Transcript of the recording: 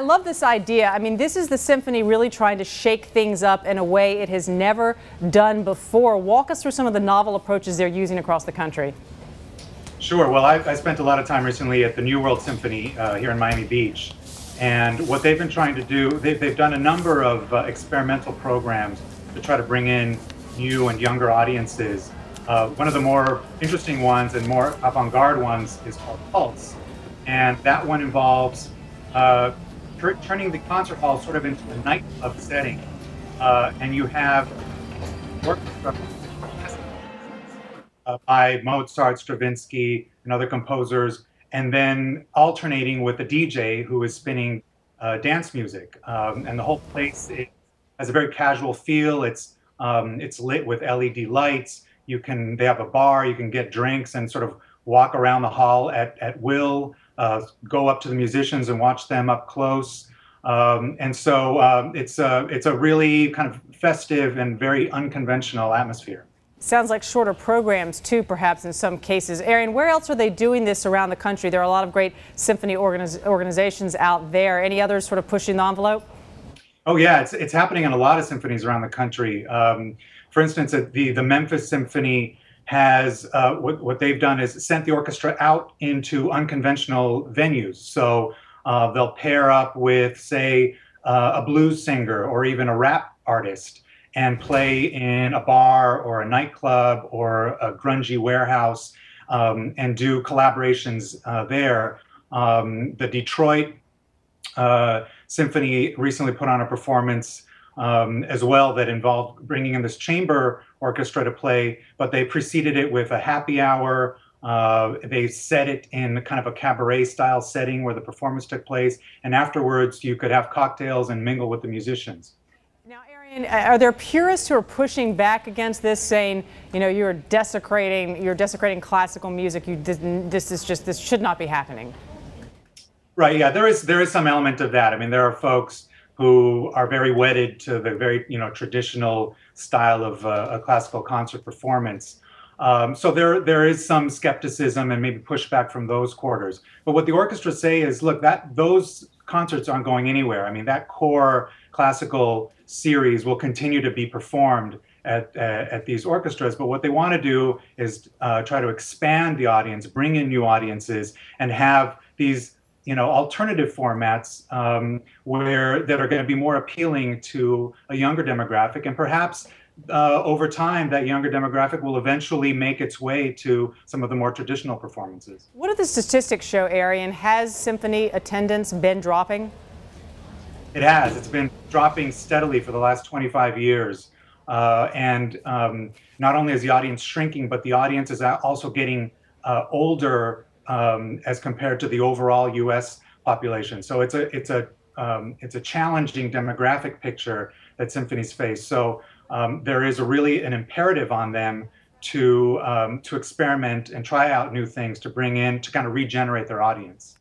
I love this idea. I mean, this is the symphony really trying to shake things up in a way it has never done before. Walk us through some of the novel approaches they're using across the country. Sure. Well, I spent a lot of time recently at the New World Symphony here in Miami Beach. And what they've been trying to do, they've done a number of experimental programs to try to bring in new and younger audiences. One of the more interesting ones and more avant-garde ones is called Pulse. And that one involves turning the concert hall sort of into a nightclub setting. And you have orchestra by Mozart, Stravinsky, and other composers, and then alternating with a DJ who is spinning dance music. And the whole place has a very casual feel. It's lit with LED lights. They have a bar, you can get drinks and sort of walk around the hall at will, go up to the musicians and watch them up close. And so it's a really kind of festive and very unconventional atmosphere. Sounds like shorter programs too, perhaps in some cases. Arian, where else are they doing this around the country? There are a lot of great symphony organizations out there. Any others sort of pushing the envelope? Oh yeah, it's happening in a lot of symphonies around the country. For instance, the Memphis Symphony has what they've done is sent the orchestra out into unconventional venues. So they'll pair up with, say, a blues singer or even a rap artist and play in a bar or a nightclub or a grungy warehouse and do collaborations there. The Detroit Symphony recently put on a performance as well that involved bringing in this chamber orchestra to play, but they preceded it with a happy hour. They set it in kind of a cabaret style setting where the performance took place, and afterwards you could have cocktails and mingle with the musicians. Now, Arian, are there purists who are pushing back against this, saying, you know, you're desecrating classical music, this should not be happening? Right, yeah, there is some element of that. I mean, there are folks who are very wedded to the very, traditional style of a classical concert performance. So there is some skepticism and maybe pushback from those quarters. But what the orchestras say is, look, those concerts aren't going anywhere. I mean, that core classical series will continue to be performed at these orchestras. But what they want to do is try to expand the audience, bring in new audiences, and have these alternative formats that are going to be more appealing to a younger demographic, and perhaps over time that younger demographic will eventually make its way to some of the more traditional performances. What do the statistics show, Arian? Has symphony attendance been dropping? It has. It's been dropping steadily for the last 25 years. And not only is the audience shrinking, but the audience is also getting older as compared to the overall U.S. population. So it's a challenging demographic picture that symphonies face. So there is really an imperative on them to experiment and try out new things to kind of regenerate their audience.